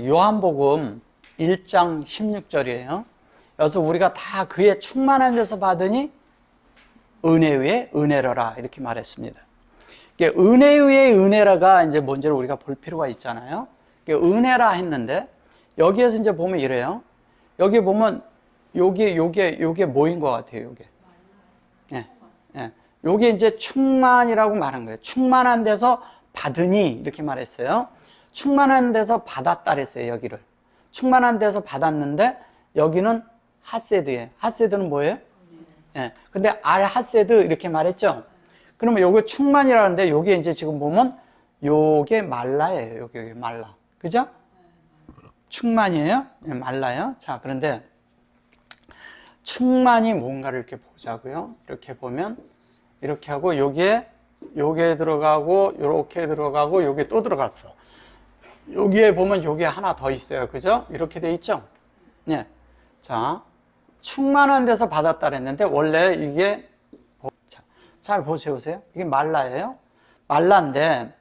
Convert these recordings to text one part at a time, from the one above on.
요한복음 1장 16절이에요. 여기서 우리가 다 그의 충만한 데서 받으니 은혜 위에 은혜로라 이렇게 말했습니다. 은혜 위에 은혜라가 이제 뭔지를 우리가 볼 필요가 있잖아요. 은혜라 했는데 여기에서 이제 보면 이래요. 여기 보면 요게 뭐인 것 같아요, 요게. 예, 예. 요게 이제 충만이라고 말한 거예요. 충만한 데서 받으니 이렇게 말했어요. 충만한 데서 받았다 그랬어요, 여기를. 충만한 데서 받았는데 여기는 하세드예요. 하세드는 뭐예요? 예. 근데 알 하세드 이렇게 말했죠. 그러면 요게 충만이라는데 요게 이제 지금 보면 요게 말라예요. 요게 말라. 그죠? 충만이에요? 네, 말라요. 자, 그런데 충만이 뭔가를 이렇게 보자고요. 이렇게 보면 이렇게 하고 요게 들어가고 요렇게 들어가고 요게 또 들어갔어. 여기에 보면 요게 하나 더 있어요. 그죠? 이렇게 돼 있죠? 네. 자, 충만한 데서 받았다 그랬는데 원래 이게 잘 보세요. 이게 말라예요. 말라인데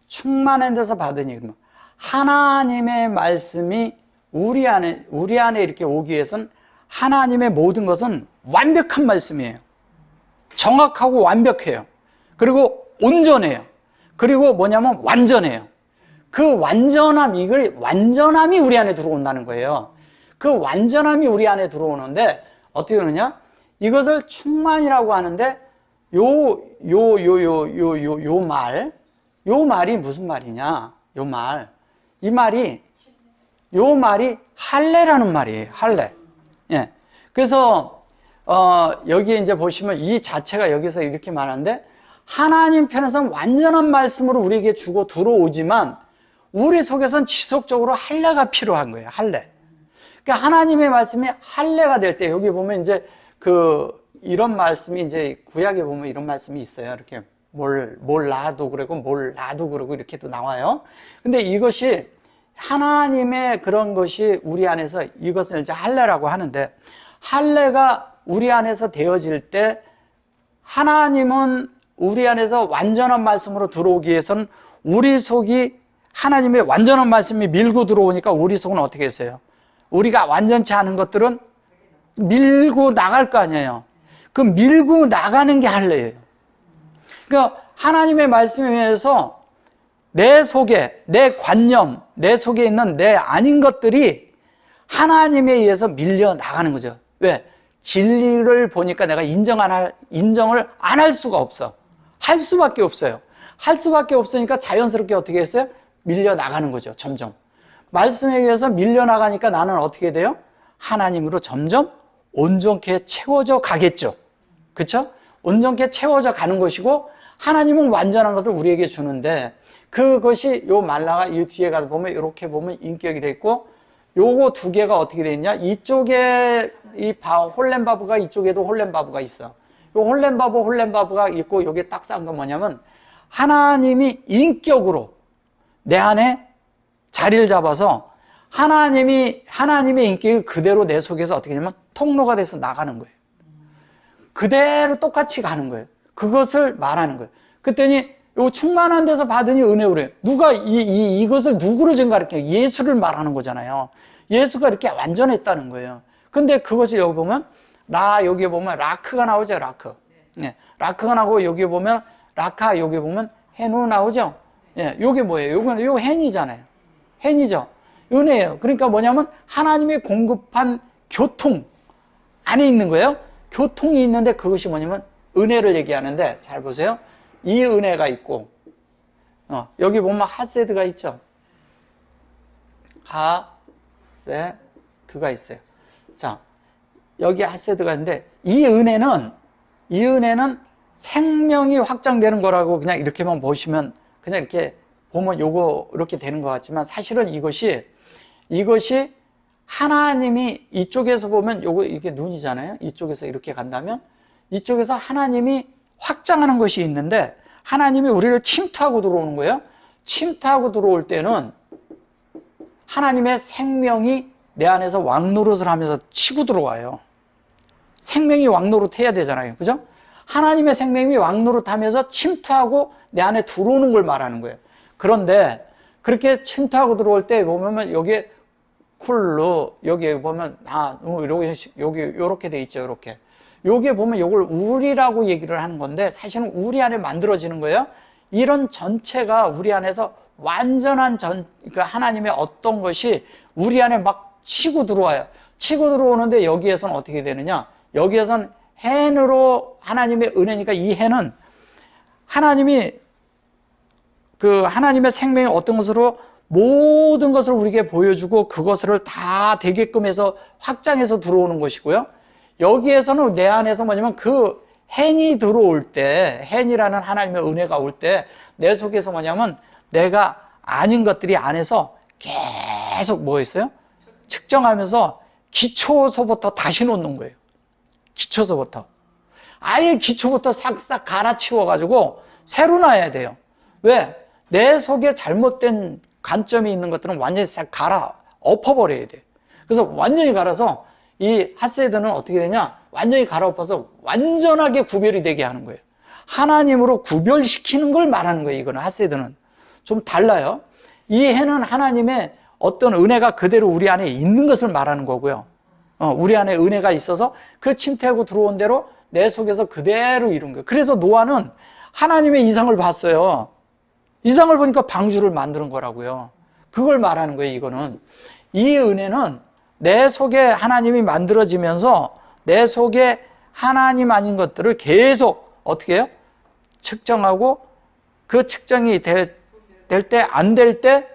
충만한 데서 받으니 그러면 하나님의 말씀이 우리 안에 이렇게 오기 위해서는 하나님의 모든 것은 완벽한 말씀이에요. 정확하고 완벽해요. 그리고 온전해요. 그리고 뭐냐면 완전해요. 그 완전함이 우리 안에 들어온다는 거예요. 그 완전함이 우리 안에 들어오는데 어떻게 그러냐? 이것을 충만이라고 하는데 요 말이 무슨 말이냐? 요 말이 할례라는 말이에요. 할례. 예. 그래서 여기에 이제 보시면 이 자체가 여기서 이렇게 말하는데 하나님 편에서는 완전한 말씀으로 우리에게 주고 들어오지만 우리 속에서는 지속적으로 할례가 필요한 거예요. 할례. 그러니까 하나님의 말씀이 할례가 될 때 여기 보면 이제 이런 말씀이 이제 구약에 보면 이런 말씀이 있어요. 이렇게 몰라도 그러고 몰라도 그러고 이렇게도 나와요. 근데 이것이 하나님의 그런 것이 우리 안에서 이것을 이제 할례라고 하는데 할례가 우리 안에서 되어질 때 하나님은 우리 안에서 완전한 말씀으로 들어오기 위해서는 우리 속이 하나님의 완전한 말씀이 밀고 들어오니까 우리 속은 어떻게 했어요? 우리가 완전치 않은 것들은 밀고 나갈 거 아니에요. 그 밀고 나가는 게 할례예요. 그러니까 하나님의 말씀에 의해서 내 속에, 내 관념, 내 속에 있는 내 아닌 것들이 하나님에 의해서 밀려 나가는 거죠. 왜? 진리를 보니까 내가 인정을 안 할 수가 없어. 할 수밖에 없어요. 할 수밖에 없으니까 자연스럽게 어떻게 했어요? 밀려 나가는 거죠. 점점. 말씀에 의해서 밀려 나가니까 나는 어떻게 돼요? 하나님으로 점점 온전케 채워져 가겠죠. 그렇죠? 온전케 채워져 가는 것이고 하나님은 완전한 것을 우리에게 주는데 그것이 요 말라가 이 뒤에 가서 보면 이렇게 보면 인격이 돼 있고 요거 두 개가 어떻게 돼 있냐? 이쪽에 홀렘바브가 이쪽에도 홀렘바브가 있어. 요 홀렘바브가 있고 요게 딱 싼 건 뭐냐면 하나님이 인격으로 내 안에 자리를 잡아서 하나님의 인격이 그대로 내 속에서 어떻게 되냐면 통로가 돼서 나가는 거예요. 그대로 똑같이 가는 거예요. 그것을 말하는 거예요. 그랬더니 요 충만한 데서 받으니 은혜로래요. 누가 이것을 누구를 지금 가르쳐요? 예수를 말하는 거잖아요. 예수가 이렇게 완전했다는 거예요. 근데 그것이 여기 보면 여기 보면 라크가 나오죠. 라크. 네. 라크가 나오고 여기 보면 라카 여기 보면 헤누 나오죠. 예, 요게 뭐예요? 요거 헨이잖아요. 헨이죠. 은혜예요. 그러니까 뭐냐면 하나님의 공급한 교통 안에 있는 거예요. 교통이 있는데 그것이 뭐냐면 은혜를 얘기하는데 잘 보세요. 이 은혜가 있고 여기 보면 하세드가 있죠. 하세드가 있어요. 자, 여기 하세드가 있는데 이 은혜는 생명이 확장되는 거라고 그냥 이렇게만 보시면 그냥 이렇게 보면 요거 이렇게 되는 것 같지만 사실은 이것이 하나님이 이쪽에서 보면 이게 눈이잖아요. 이쪽에서 이렇게 간다면 이쪽에서 하나님이 확장하는 것이 있는데 하나님이 우리를 침투하고 들어오는 거예요. 침투하고 들어올 때는 하나님의 생명이 내 안에서 왕노릇을 하면서 치고 들어와요. 생명이 왕노릇 해야 되잖아요. 그죠? 하나님의 생명이 왕노릇 하면서 침투하고 내 안에 들어오는 걸 말하는 거예요. 그런데 그렇게 침투하고 들어올 때 보면 여기에 쿨로, 여기 보면 여기 요렇게 돼 있죠. 요렇게. 여기에 보면 요걸 우리라고 얘기를 하는 건데 사실은 우리 안에 만들어지는 거예요. 이런 전체가 우리 안에서 완전한 그러니까 하나님의 어떤 것이 우리 안에 막 치고 들어와요. 치고 들어오는데 여기에서는 어떻게 되느냐? 여기에서는 hen으로 하나님의 은혜니까 이 hen은 하나님이 하나님의 생명이 어떤 것으로 모든 것을 우리에게 보여주고 그것을 다 되게끔 해서 확장해서 들어오는 것이고요. 여기에서는 내 안에서 뭐냐면 그 hen이 들어올 때, hen이라는 하나님의 은혜가 올 때 내 속에서 뭐냐면 내가 아닌 것들이 안에서 계속 뭐 했어요? 측정하면서 기초서부터 다시 놓는 거예요. 기초서부터. 아예 기초부터 싹싹 갈아치워가지고 새로 놔야 돼요. 왜? 내 속에 잘못된 관점이 있는 것들은 완전히 싹 갈아 엎어버려야 돼요. 그래서 완전히 갈아서 이 핫세드는 어떻게 되냐? 완전히 갈아엎어서 완전하게 구별이 되게 하는 거예요. 하나님으로 구별시키는 걸 말하는 거예요. 이거는 핫세드는. 좀 달라요. 이 해는 하나님의 어떤 은혜가 그대로 우리 안에 있는 것을 말하는 거고요. 우리 안에 은혜가 있어서 그 침투하고 들어온 대로 내 속에서 그대로 이룬 거예요. 그래서 노아는 하나님의 이상을 봤어요. 이상을 보니까 방주를 만드는 거라고요. 그걸 말하는 거예요. 이거는. 이 은혜는 내 속에 하나님이 만들어지면서 내 속에 하나님 아닌 것들을 계속 어떻게 해요? 측정하고 그 측정이 될 때, 안 될 때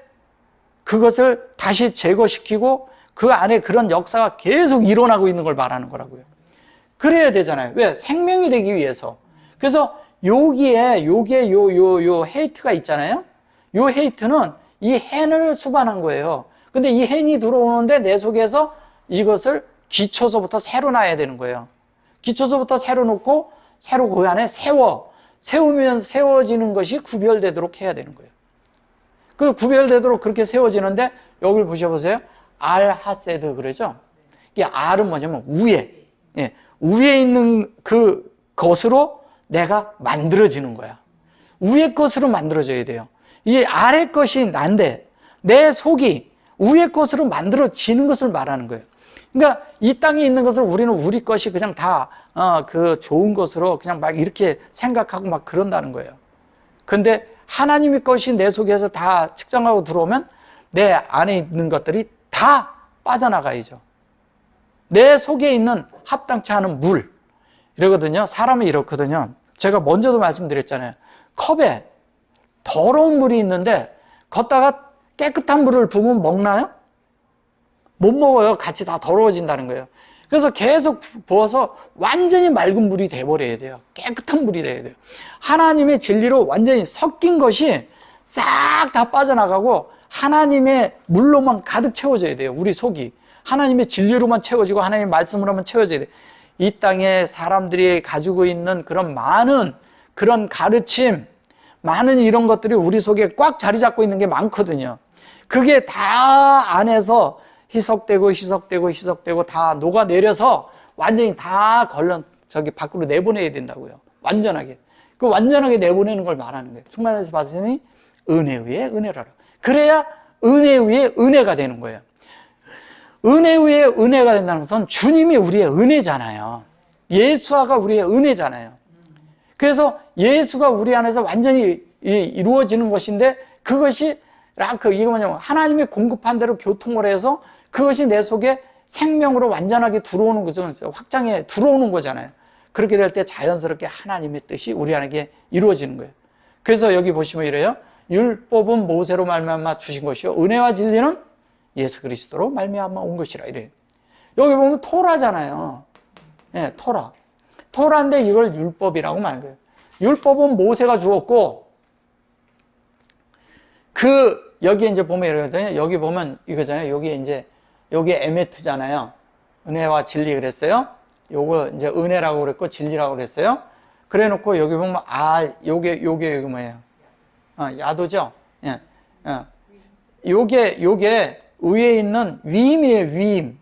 그것을 다시 제거시키고 그 안에 그런 역사가 계속 일어나고 있는 걸 말하는 거라고요. 그래야 되잖아요. 왜? 생명이 되기 위해서. 그래서 여기에 요 헤이트가 있잖아요. 요 헤이트는 이 hen을 수반한 거예요. 근데 이 hen이 들어오는데 내 속에서 이것을 기초서부터 새로 놔야 되는 거예요. 기초서부터 새로 놓고 새로 그 안에 세우면 세워지는 것이 구별되도록 해야 되는 거예요. 그 구별되도록 그렇게 세워지는데 여기를 보셔보세요. 알 하세드 그러죠? 이게 알은 뭐냐면 위에, 위에 있는 그 것으로 내가 만들어지는 거야. 위의 것으로 만들어져야 돼요. 이 아래 것이 난데 내 속이 위의 것으로 만들어지는 것을 말하는 거예요. 그러니까 이 땅에 있는 것을 우리는 우리 것이 그냥 다 그 좋은 것으로 그냥 막 이렇게 생각하고 막 그런다는 거예요. 근데 하나님의 것이 내 속에서 다 측정하고 들어오면 내 안에 있는 것들이 다 빠져나가야죠. 내 속에 있는 합당치 않은 물 이러거든요. 사람이 이렇거든요. 제가 먼저도 말씀드렸잖아요. 컵에 더러운 물이 있는데 걷다가 깨끗한 물을 부으면 먹나요? 못 먹어요. 같이 다 더러워진다는 거예요. 그래서 계속 부어서 완전히 맑은 물이 돼버려야 돼요. 깨끗한 물이 돼야 돼요. 하나님의 진리로 완전히 섞인 것이 싹 다 빠져나가고 하나님의 물로만 가득 채워져야 돼요. 우리 속이. 하나님의 진리로만 채워지고 하나님의 말씀으로만 채워져야 돼요. 이 땅에 사람들이 가지고 있는 그런 많은 그런 가르침, 많은 이런 것들이 우리 속에 꽉 자리 잡고 있는 게 많거든요. 그게 다 안에서 희석되고 다 녹아내려서 완전히 다 밖으로 내보내야 된다고요. 완전하게. 그 완전하게 내보내는 걸 말하는 거예요. 충만해서 받으시니 은혜 위에 은혜라. 그래야 은혜 위에 은혜가 되는 거예요. 은혜 위에 은혜가 된다는 것은 주님이 우리의 은혜잖아요. 예수가 우리의 은혜잖아요. 그래서 예수가 우리 안에서 완전히 이루어지는 것인데 그것이 이게 뭐냐면 하나님이 공급한 대로 교통을 해서 그것이 내 속에 생명으로 완전하게 들어오는 거죠. 확장해 들어오는 거잖아요. 그렇게 될 때 자연스럽게 하나님의 뜻이 우리 안에 이루어지는 거예요. 그래서 여기 보시면 이래요. 율법은 모세로 말미암아 주신 것이요 은혜와 진리는 예수 그리스도로 말미암아 온 것이라 이래요. 여기 보면 토라잖아요. 예, 토라. 토라인데 이걸 율법이라고 말하는 거예요. 율법은 모세가 주었고 여기 이제 보면 이러거든요. 여기 보면 이거잖아요. 여기 에메트잖아요. 은혜와 진리 그랬어요. 요거 이제 은혜라고 그랬고 진리라고 그랬어요. 그래 놓고 여기 보면 요게 뭐예요? 야도죠? 예. 요게 위에 있는 위임이에요, 위임.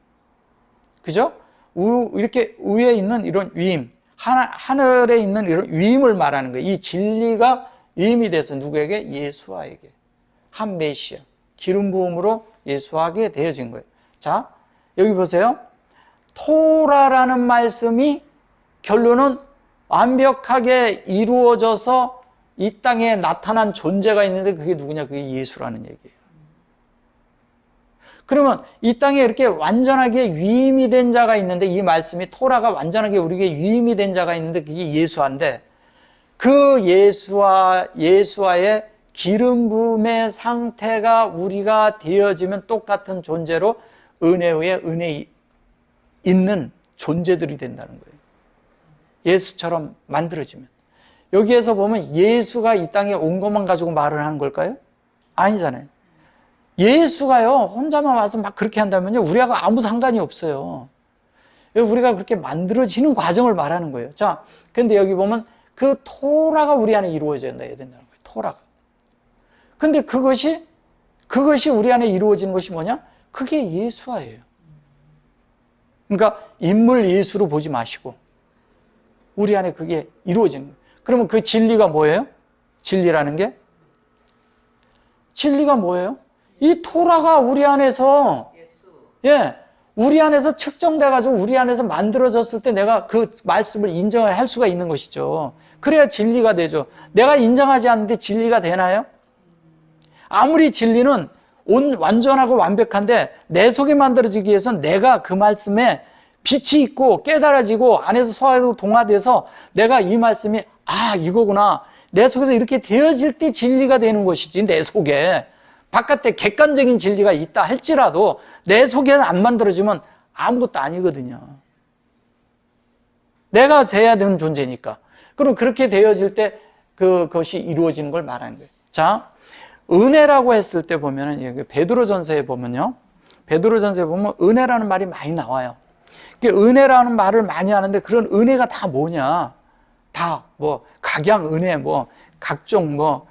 그죠? 이렇게 위에 있는 이런 위임. 하늘에 있는 이런 위임을 말하는 거예요. 이 진리가 위임이 돼서 누구에게? 예수와에게. 한 메시아, 기름 부음으로 예수하게 되어진 거예요. 자, 여기 보세요. 토라라는 말씀이 결론은 완벽하게 이루어져서 이 땅에 나타난 존재가 있는데 그게 누구냐? 그게 예수라는 얘기예요. 그러면 이 땅에 이렇게 완전하게 위임이 된 자가 있는데, 이 말씀이 토라가 완전하게 우리에게 위임이 된 자가 있는데 그게 예수한데, 그 예수와의 기름 부음의 상태가 우리가 되어지면 똑같은 존재로 은혜 위에 은혜 있는 존재들이 된다는 거예요. 예수처럼 만들어지면. 여기에서 보면 예수가 이 땅에 온 것만 가지고 말을 하는 걸까요? 아니잖아요. 예수가요, 혼자만 와서 막 그렇게 한다면요, 우리하고 아무 상관이 없어요. 우리가 그렇게 만들어지는 과정을 말하는 거예요. 자, 근데 여기 보면 그 토라가 우리 안에 이루어져야 된다는 거예요. 토라가. 근데 그것이 우리 안에 이루어지는 것이 뭐냐? 그게 예수화예요. 그러니까 인물 예수로 보지 마시고 우리 안에 그게 이루어지는 거예요. 그러면 그 진리가 뭐예요? 진리라는 게? 진리가 뭐예요? 이 토라가 우리 안에서, 우리 안에서 측정돼가지고 우리 안에서 만들어졌을 때 내가 그 말씀을 인정할 수가 있는 것이죠. 그래야 진리가 되죠. 내가 인정하지 않는데 진리가 되나요? 아무리 진리는 완전하고 완벽한데 내 속에 만들어지기 위해서는 내가 그 말씀에 빛이 있고 깨달아지고 안에서 소화하고 동화돼서 내가 이 말씀이 이거구나. 내 속에서 이렇게 되어질 때 진리가 되는 것이지, 내 속에. 바깥에 객관적인 진리가 있다 할지라도 내 속에는 안 만들어지면 아무것도 아니거든요. 내가 돼야 되는 존재니까. 그럼 그렇게 되어질 때 그것이 이루어지는 걸 말하는 거예요. 자, 은혜라고 했을 때 보면은 여기 베드로전서에 보면요. 베드로전서에 보면 은혜라는 말이 많이 나와요. 은혜라는 말을 많이 하는데 그런 은혜가 다 뭐냐? 다 뭐 각양 은혜 뭐 각종 뭐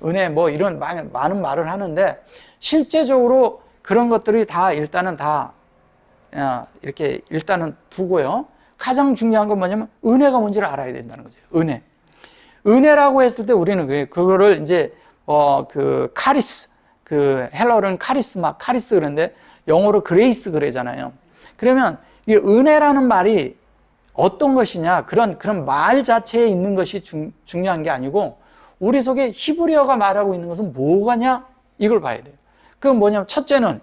은혜 뭐 이런 많은 말을 하는데 실제적으로 그런 것들이 다 일단은 다 이렇게 일단은 두고요. 가장 중요한 건 뭐냐면 은혜가 뭔지를 알아야 된다는 거죠. 은혜라고 했을 때 우리는 그거를 이제 그 카리스, 그 헬러는 카리스마, 카리스 그런데 영어로 그레이스 그러잖아요. 그러면 이 은혜라는 말이 어떤 것이냐, 그런 말 자체에 있는 것이 중요한 게 아니고 우리 속에 히브리어가 말하고 있는 것은 뭐가냐, 이걸 봐야 돼요. 그건 뭐냐면 첫째는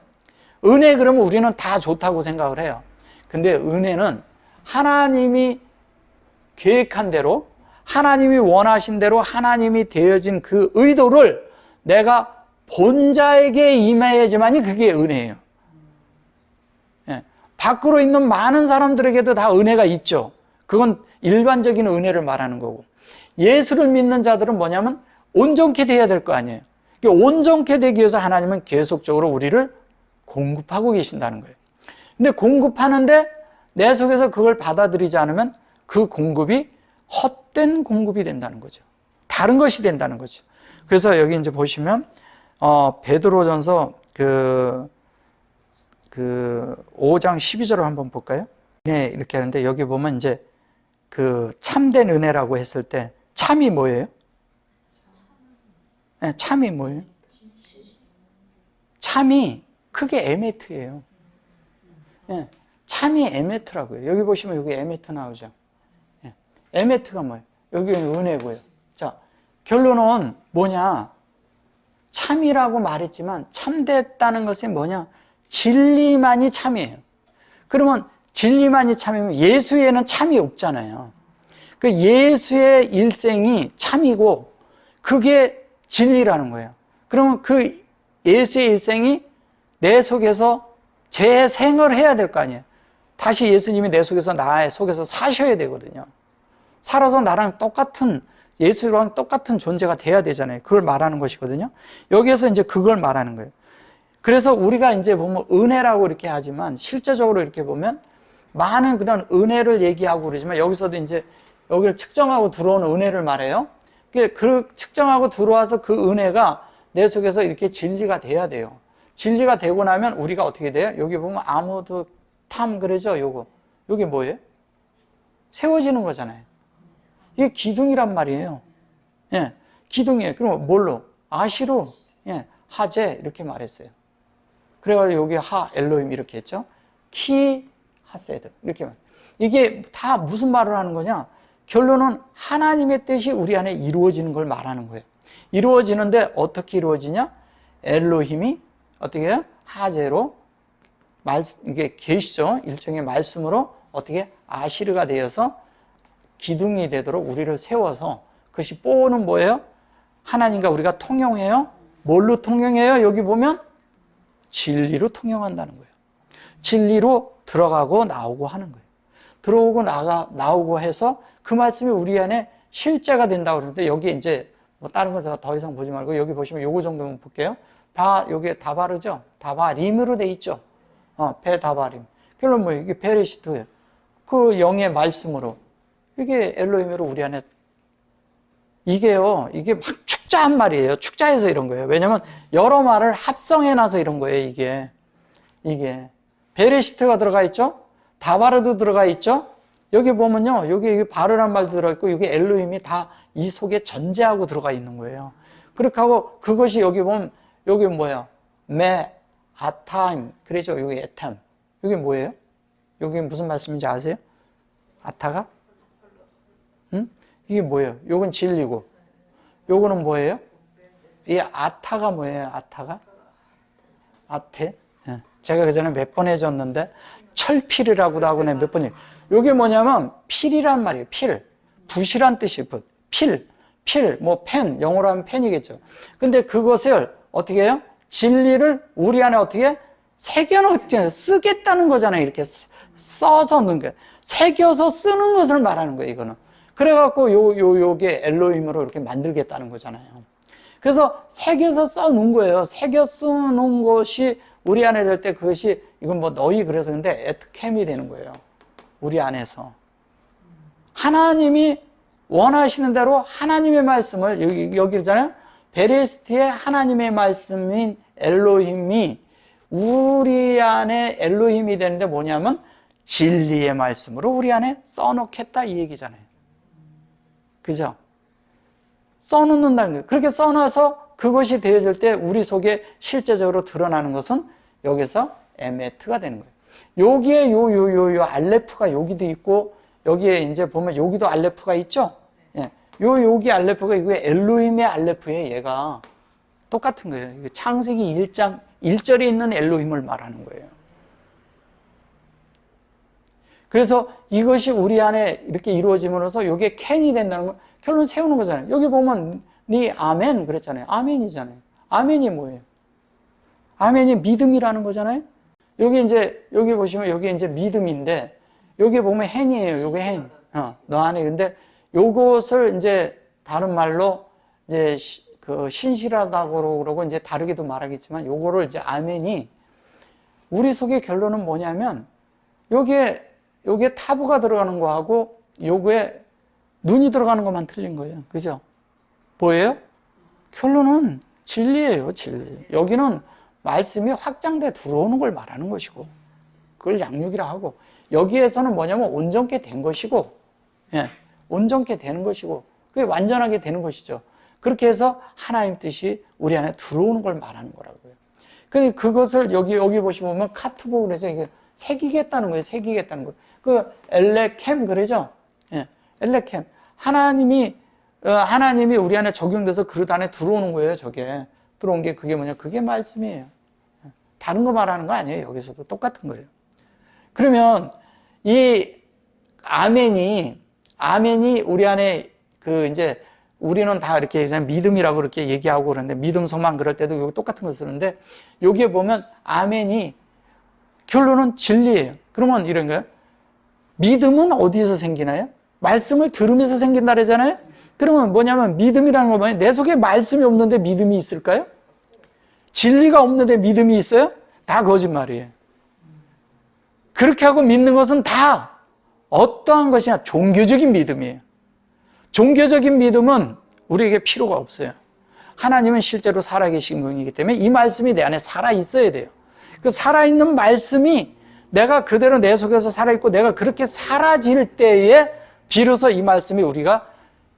은혜 그러면 우리는 다 좋다고 생각을 해요. 근데 은혜는 하나님이 계획한 대로, 하나님이 원하신 대로 하나님이 되어진 그 의도를 내가 본자에게 임해야지만이 그게 은혜예요. 밖으로 있는 많은 사람들에게도 다 은혜가 있죠. 그건 일반적인 은혜를 말하는 거고, 예수를 믿는 자들은 뭐냐면 온전케 돼야 될 거 아니에요. 온전케 되기 위해서 하나님은 계속적으로 우리를 공급하고 계신다는 거예요. 근데 공급하는데 내 속에서 그걸 받아들이지 않으면 그 공급이 헛된 공급이 된다는 거죠. 다른 것이 된다는 거죠. 그래서 여기 이제 보시면 베드로전서 그 5장 12절을 한번 볼까요? 네, 이렇게 하는데 여기 보면 이제 그 참된 은혜라고 했을 때 참이 뭐예요? 네, 참이 뭐예요? 참이 크게 에메트예요. 네, 참이 에메트라고요. 여기 보시면 여기 에메트 나오죠. 네, 에메트가 뭐예요? 여기는 은혜고요. 자, 결론은 뭐냐? 참이라고 말했지만 참됐다는 것이 뭐냐? 진리만이 참이에요. 그러면 진리만이 참이면 예수에는 참이 없잖아요. 그 예수의 일생이 참이고 그게 진리라는 거예요. 그러면 그 예수의 일생이 내 속에서 재생을 해야 될 거 아니에요. 다시 예수님이 내 속에서 나의 속에서 사셔야 되거든요. 살아서 나랑 똑같은, 예수랑 똑같은 존재가 돼야 되잖아요. 그걸 말하는 것이거든요. 여기에서 이제 그걸 말하는 거예요. 그래서 우리가 이제 보면 은혜라고 이렇게 하지만 실제적으로 이렇게 보면 많은 그런 은혜를 얘기하고 그러지만 여기서도 이제 여기를 측정하고 들어오는 은혜를 말해요. 그 측정하고 들어와서 그 은혜가 내 속에서 이렇게 진리가 돼야 돼요. 진리가 되고 나면 우리가 어떻게 돼요? 여기 보면 아무도 탐 그러죠? 요게 뭐예요? 세워지는 거잖아요. 이게 기둥이란 말이에요. 예, 기둥이에요. 그럼 뭘로? 아시로. 예, 하제 이렇게 말했어요. 그래가지고 여기 엘로힘 이렇게 했죠. 키 하세드 이렇게 말. 이게 다 무슨 말을 하는 거냐? 결론은 하나님의 뜻이 우리 안에 이루어지는 걸 말하는 거예요. 이루어지는데 어떻게 이루어지냐? 엘로힘이 어떻게 해요? 하제로 이게 계시죠. 일종의 말씀으로 어떻게 아시르가 되어서 기둥이 되도록 우리를 세워서 그것이 뽀는 뭐예요? 하나님과 우리가 통용해요. 뭘로 통용해요? 여기 보면 진리로 통용한다는 거예요. 진리로 들어가고 나오고 하는 거예요. 들어오고 나오고 해서 그 말씀이 우리 안에 실제가 된다고 그러는데 여기 이제 뭐 다른 거 제가 더 이상 보지 말고 여기 보시면 요거 정도만 볼게요. 여기에 다바르죠? 다바림으로 돼 있죠? 베다바림. 결론 뭐예요? 이게 베레시트예요. 그 영의 말씀으로. 이게 엘로힘으로 우리 안에 이게 막 축자한 말이에요. 축자해서 이런 거예요. 왜냐면 여러 말을 합성해놔서 이런 거예요. 이게 베레시트가 들어가 있죠. 다바르도 들어가 있죠. 여기 보면요, 여기 바르란 말도 들어가 있고 여기 엘로힘이 다 이 속에 전제하고 들어가 있는 거예요. 그렇게 하고 그것이 여기 보면 여기 뭐예요? 아타임 그러죠. 여기 에탐. 여기 뭐예요? 여기 무슨 말씀인지 아세요? 아타가? 응? 이게 뭐예요? 요건 진리고 요거는 뭐예요? 이 아타가 뭐예요? 아타가? 아테? 제가 그 전에 몇 번 해줬는데 철필이라고도 하고 몇 번이에요. 이게 뭐냐면 필이란 말이에요. 붓이란 뜻이에요. 뭐 펜, 영어로 하면 펜이겠죠. 근데 그것을 어떻게 해요? 진리를 우리 안에 어떻게 새겨놓지, 쓰겠다는 거잖아요. 이렇게 써서 넣는 거예요. 새겨서 쓰는 것을 말하는 거예요, 이거는. 그래갖고 요게 엘로힘으로 이렇게 만들겠다는 거잖아요. 그래서 새겨서 써놓은 거예요. 새겨 써놓은 것이 우리 안에 될 때 그것이 이건 뭐 너희 그래서 근데 에트캠이 되는 거예요. 우리 안에서. 하나님이 원하시는 대로 하나님의 말씀을 여기잖아요. 베레스트의 하나님의 말씀인 엘로힘이 우리 안에 엘로힘이 되는데 뭐냐면 진리의 말씀으로 우리 안에 써놓겠다 이 얘기잖아요. 그죠? 써놓는다는 거예요. 그렇게 써놔서 그것이 되어질 때 우리 속에 실제적으로 드러나는 것은 여기서 에메트가 되는 거예요. 여기에 요 알레프가 여기도 있고 여기에 이제 보면 여기도 알레프가 있죠? 예. 여기 알레프가 이게 엘로힘의 알레프예요. 얘가 똑같은 거예요. 창세기 1장 1절에 있는 엘로힘을 말하는 거예요. 그래서 이것이 우리 안에 이렇게 이루어짐으로써 이게 캔이 된다는 거 결론 세우는 거잖아요. 여기 보면 네 아멘 그랬잖아요. 아멘이잖아요. 아멘이 뭐예요? 아멘이 믿음이라는 거잖아요. 여기 보시면 여기 이제 믿음인데 여기 보면 행이에요. 요게 행. 너 안에 근데 요것을 이제 다른 말로 이제 그 신실하다고 그러고 이제 다르게도 말하겠지만 요거를 이제 아멘이 우리 속의 결론은 뭐냐면 여기에 타부가 들어가는 거하고 요거에 눈이 들어가는 것만 틀린 거예요. 그죠? 뭐예요? 결론은 진리예요, 진리. 여기는 말씀이 확장돼 들어오는 걸 말하는 것이고, 그걸 양육이라 하고, 여기에서는 뭐냐면 온전케 된 것이고, 예, 온전케 되는 것이고, 그게 완전하게 되는 것이죠. 그렇게 해서 하나님 뜻이 우리 안에 들어오는 걸 말하는 거라고요. 근데 그것을 여기 보시면 카트보 그래서 이게 새기겠다는 거예요, 새기겠다는 거. 그 엘레캠 그러죠? 예, 엘레캠. 하나님이 우리 안에 적용돼서 그릇 안에 들어오는 거예요, 저게. 들어온 게 그게 뭐냐? 그게 말씀이에요. 다른 거 말하는 거 아니에요, 여기서도. 똑같은 거예요. 그러면 이 아멘이 우리 안에 이제 우리는 다 이렇게 그냥 믿음이라고 그렇게 얘기하고 그러는데 믿음, 소망 그럴 때도 여기 똑같은 거 쓰는데 여기에 보면 아멘이 결론은 진리예요. 그러면 이런 거예요. 믿음은 어디서 생기나요? 말씀을 들으면서 생긴다 그러잖아요. 그러면 뭐냐면 믿음이라는 거 뭐냐면 내 속에 말씀이 없는데 믿음이 있을까요? 진리가 없는데 믿음이 있어요? 다 거짓말이에요. 그렇게 하고 믿는 것은 다 어떠한 것이냐? 종교적인 믿음이에요. 종교적인 믿음은 우리에게 필요가 없어요. 하나님은 실제로 살아계신 분이기 때문에 이 말씀이 내 안에 살아있어야 돼요. 그 살아있는 말씀이 내가 그대로 내 속에서 살아있고 내가 그렇게 사라질 때에 비로소 이 말씀이 우리가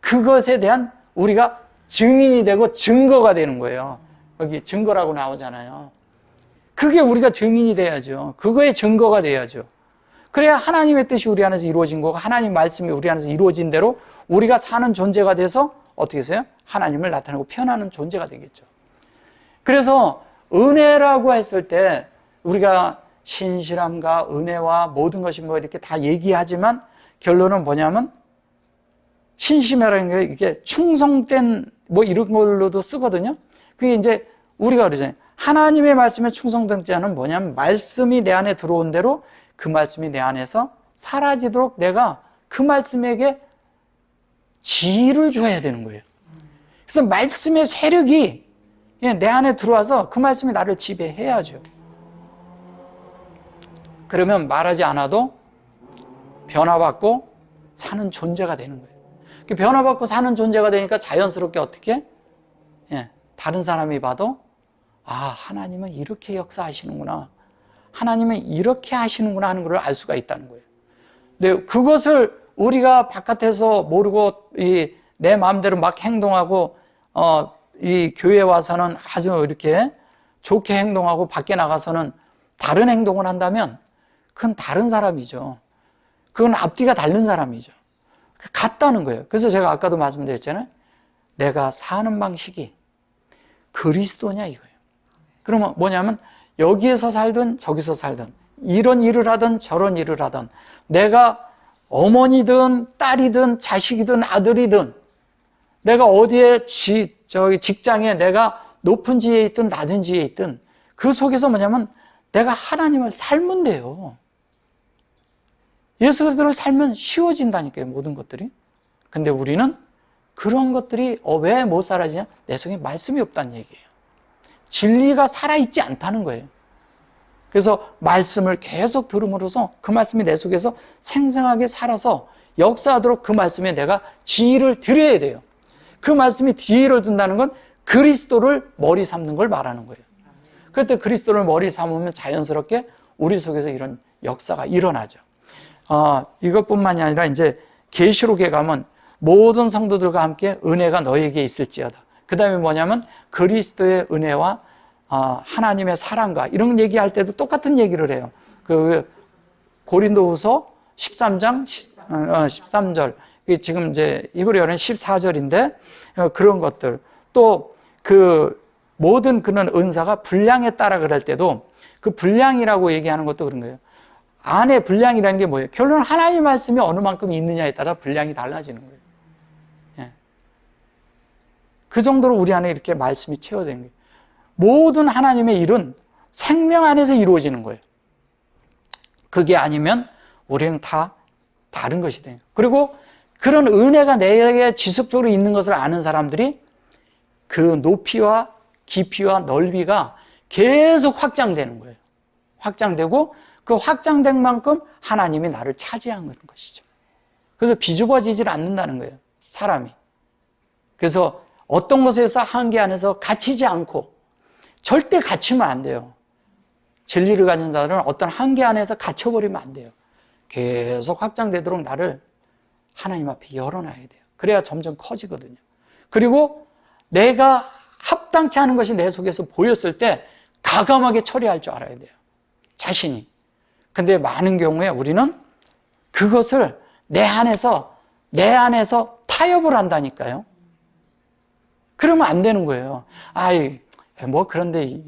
그것에 대한 우리가 증인이 되고 증거가 되는 거예요. 여기 증거라고 나오잖아요. 그게 우리가 증인이 돼야죠. 그거의 증거가 돼야죠. 그래야 하나님의 뜻이 우리 안에서 이루어진 거고 하나님 말씀이 우리 안에서 이루어진 대로 우리가 사는 존재가 돼서 어떻게 해서요? 하나님을 나타내고 표현하는 존재가 되겠죠. 그래서 은혜라고 했을 때 우리가 신실함과 은혜와 모든 것이 뭐 이렇게 다 얘기하지만 결론은 뭐냐면 신심이라는 게 이게 충성된 뭐 이런 걸로도 쓰거든요. 그게 이제 우리가 그러잖아요. 하나님의 말씀에 충성된 자는 뭐냐면 말씀이 내 안에 들어온 대로 그 말씀이 내 안에서 사라지도록 내가 그 말씀에게 지혜를 줘야 되는 거예요. 그래서 말씀의 세력이 내 안에 들어와서 그 말씀이 나를 지배해야죠. 그러면 말하지 않아도 변화받고 사는 존재가 되는 거예요. 변화받고 사는 존재가 되니까 자연스럽게 어떻게? 다른 사람이 봐도 하나님은 이렇게 역사하시는구나. 하나님은 이렇게 하시는구나 하는 걸 알 수가 있다는 거예요. 근데 그것을 우리가 바깥에서 모르고 내 마음대로 막 행동하고 이 교회에 와서는 아주 이렇게 좋게 행동하고 밖에 나가서는 다른 행동을 한다면 그건 다른 사람이죠. 그건 앞뒤가 다른 사람이죠. 같다는 거예요. 그래서 제가 아까도 말씀드렸잖아요. 내가 사는 방식이 그리스도냐 이거예요. 그러면 뭐냐면 여기에서 살든 저기서 살든 이런 일을 하든 저런 일을 하든 내가 어머니든 딸이든 자식이든 아들이든 내가 어디에 직장에 내가 높은 지위에 있든 낮은 지위에 있든 그 속에서 뭐냐면 내가 하나님을 살면 돼요. 예수 그리스도를 살면 쉬워진다니까요, 모든 것들이. 근데 우리는 그런 것들이 왜 못 살아지냐? 내 속에 말씀이 없다는 얘기예요. 진리가 살아있지 않다는 거예요. 그래서 말씀을 계속 들음으로써 그 말씀이 내 속에서 생생하게 살아서 역사하도록 그 말씀에 내가 지혜를 드려야 돼요. 그 말씀이 지혜를 든다는 건 그리스도를 머리 삼는 걸 말하는 거예요. 그때 그리스도를 머리 삼으면 자연스럽게 우리 속에서 이런 역사가 일어나죠. 이것뿐만이 아니라 이제 계시록에 가면 모든 성도들과 함께 은혜가 너에게 있을지어다. 그 다음에 뭐냐면 그리스도의 은혜와 하나님의 사랑과 이런 얘기할 때도 똑같은 얘기를 해요. 그 고린도후서 13장 13절 지금 이제 히브리어는 14절인데 그런 것들 또 그 모든 그런 은사가 분량에 따라 그럴 때도 그 분량이라고 얘기하는 것도 그런 거예요. 안에 분량이라는 게 뭐예요? 결론은 하나님의 말씀이 어느 만큼 있느냐에 따라 분량이 달라지는 거예요. 그 정도로 우리 안에 이렇게 말씀이 채워지는 거예요. 모든 하나님의 일은 생명 안에서 이루어지는 거예요. 그게 아니면 우리는 다 다른 것이 돼요. 그리고 그런 은혜가 내게 지속적으로 있는 것을 아는 사람들이 그 높이와 깊이와 넓이가 계속 확장되는 거예요. 확장되고 그 확장된 만큼 하나님이 나를 차지하는 것이죠. 그래서 비좁아지질 않는다는 거예요, 사람이. 그래서 어떤 것에서 한계 안에서 갇히지 않고 절대 갇히면 안 돼요. 진리를 가진 자들은 어떤 한계 안에서 갇혀버리면 안 돼요. 계속 확장되도록 나를 하나님 앞에 열어놔야 돼요. 그래야 점점 커지거든요. 그리고 내가 합당치 않은 것이 내 속에서 보였을 때 과감하게 처리할 줄 알아야 돼요. 자신이. 근데 많은 경우에 우리는 그것을 내 안에서 타협을 한다니까요. 그러면 안 되는 거예요. 뭐 그런데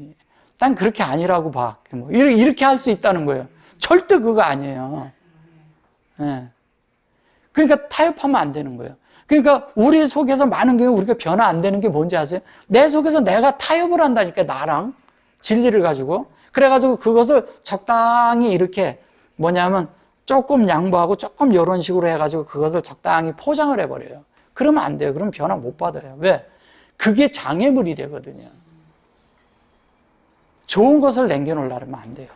난 그렇게 아니라고 봐. 뭐 이렇게 할 수 있다는 거예요. 절대 그거 아니에요. 그러니까 타협하면 안 되는 거예요. 그러니까 우리 속에서 많은 경우 우리가 변화 안 되는 게 뭔지 아세요? 내 속에서 내가 타협을 한다니까, 나랑 진리를 가지고. 그래가지고 그것을 적당히 이렇게 뭐냐면 조금 양보하고 조금 이런 식으로 해가지고 그것을 적당히 포장을 해버려요. 그러면 안 돼요. 그럼 변화 못 받아요. 왜? 그게 장애물이 되거든요. 좋은 것을 남겨놓으려면 안 돼요.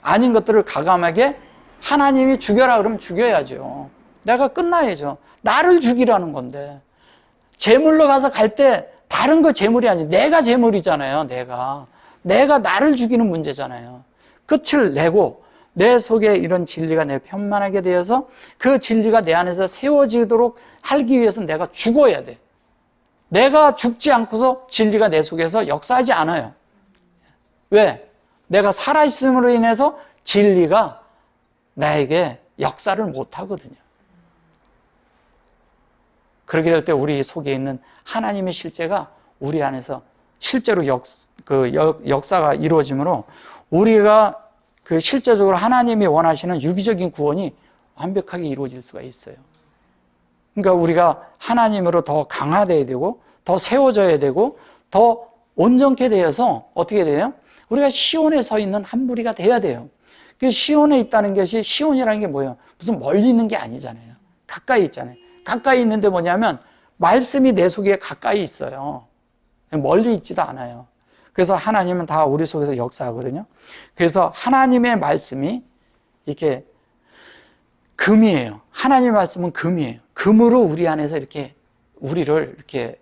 아닌 것들을 과감하게 하나님이 죽여라 그러면 죽여야죠. 내가 끝나야죠. 나를 죽이라는 건데. 재물로 가서 갈 때 다른 거 재물이 아니에요. 내가 재물이잖아요. 내가 나를 죽이는 문제잖아요. 끝을 내고 내 속에 이런 진리가 내 편만하게 되어서 그 진리가 내 안에서 세워지도록 하기 위해서 내가 죽어야 돼. 내가 죽지 않고서 진리가 내 속에서 역사하지 않아요. 왜? 내가 살아있음으로 인해서 진리가 나에게 역사를 못하거든요. 그렇게 될 때 우리 속에 있는 하나님의 실제가 우리 안에서 실제로 역사가 이루어지므로 우리가 그 실제적으로 하나님이 원하시는 유기적인 구원이 완벽하게 이루어질 수가 있어요. 그러니까 우리가 하나님으로 더 강화되어야 되고 더 세워져야 되고 더 온전케 되어서 어떻게 돼요? 우리가 시온에 서 있는 한 무리가 돼야 돼요. 그 시온에 있다는 것이, 시온이라는 게 뭐예요? 무슨 멀리 있는 게 아니잖아요. 가까이 있잖아요. 가까이 있는데 뭐냐면 말씀이 내 속에 가까이 있어요. 멀리 있지도 않아요. 그래서 하나님은 다 우리 속에서 역사하거든요. 그래서 하나님의 말씀이 이렇게 금이에요. 하나님의 말씀은 금이에요. 금으로 우리 안에서 이렇게 우리를 이렇게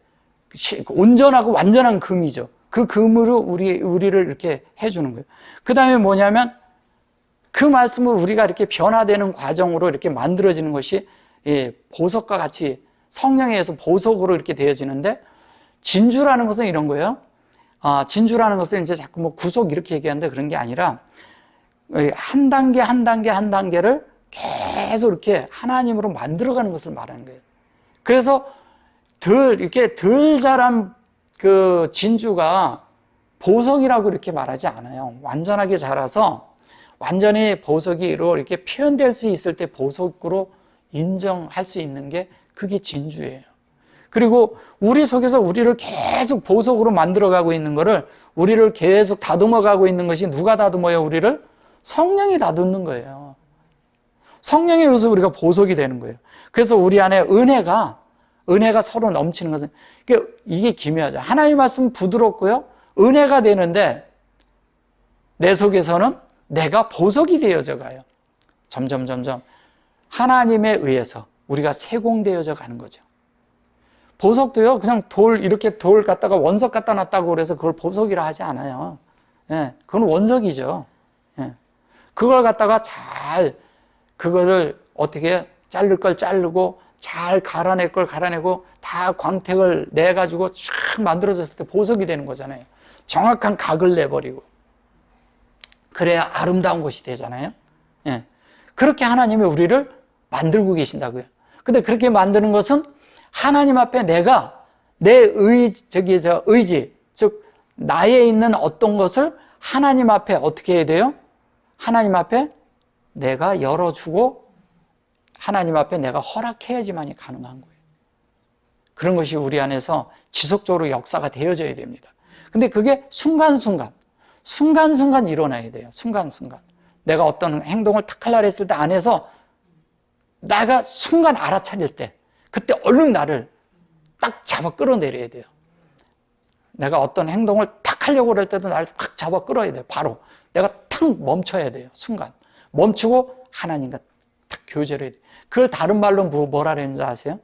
온전하고 완전한 금이죠. 그 금으로 우리를 이렇게 해주는 거예요. 그 다음에 뭐냐면 그 말씀을 우리가 이렇게 변화되는 과정으로 이렇게 만들어지는 것이 보석과 같이 성령에 의해서 보석으로 이렇게 되어지는데, 진주라는 것은 이런 거예요. 진주라는 것은 이제 자꾸 뭐 구속 이렇게 얘기하는데 그런 게 아니라 한 단계 한 단계 한 단계를 계속 이렇게 하나님으로 만들어가는 것을 말하는 거예요. 그래서 이렇게 덜 자란 그 진주가 보석이라고 이렇게 말하지 않아요. 완전하게 자라서 완전히 보석으로 이렇게 표현될 수 있을 때 보석으로 인정할 수 있는 게 그게 진주예요. 그리고 우리 속에서 우리를 계속 보석으로 만들어가고 있는 거를, 우리를 계속 다듬어가고 있는 것이 누가 다듬어요? 우리를? 성령이 다듬는 거예요. 성령에 의해서 우리가 보석이 되는 거예요. 그래서 우리 안에 은혜가 서로 넘치는 것은, 이게 기묘하죠. 하나님의 말씀은 부드럽고요, 은혜가 되는데 내 속에서는 내가 보석이 되어져 가요. 점점 하나님에 의해서 우리가 세공되어져 가는 거죠. 보석도요, 그냥 이렇게 돌 갖다가 원석 갖다 놨다고 그래서 그걸 보석이라 하지 않아요. 그건 원석이죠. 그걸 갖다가 그거를 어떻게 자를 걸 자르고, 잘 갈아낼 걸 갈아내고, 다 광택을 내가지고 쫙 만들어졌을 때 보석이 되는 거잖아요. 정확한 각을 내버리고. 그래야 아름다운 것이 되잖아요. 그렇게 하나님이 우리를 만들고 계신다고요. 근데 그렇게 만드는 것은 하나님 앞에 내가 내 의지, 즉 나에 있는 어떤 것을 하나님 앞에 어떻게 해야 돼요? 하나님 앞에 내가 열어주고 하나님 앞에 내가 허락해야지만이 가능한 거예요. 그런 것이 우리 안에서 지속적으로 역사가 되어져야 됩니다. 근데 그게 순간순간 일어나야 돼요. 순간순간. 내가 어떤 행동을 탁 하려고 했을 때 안에서 내가 순간 알아차릴 때, 그때 얼른 나를 딱 잡아 끌어내려야 돼요. 내가 어떤 행동을 탁 하려고 할 때도 나를 탁 잡아 끌어야 돼요. 바로 내가 탁 멈춰야 돼요. 순간 멈추고 하나님과 탁 교제를 해야 돼요. 그걸 다른 말로 뭐라 그랬는지 아세요?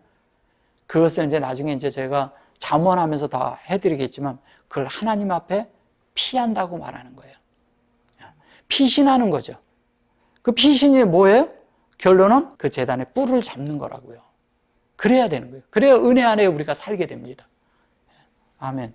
그것을 이제 나중에 이제 제가 잠언하면서 다 해드리겠지만, 그걸 하나님 앞에 피한다고 말하는 거예요. 피신하는 거죠. 그 피신이 뭐예요? 결론은 그 제단의 뿔을 잡는 거라고요. 그래야 되는 거예요. 그래야 은혜 안에 우리가 살게 됩니다. 아멘.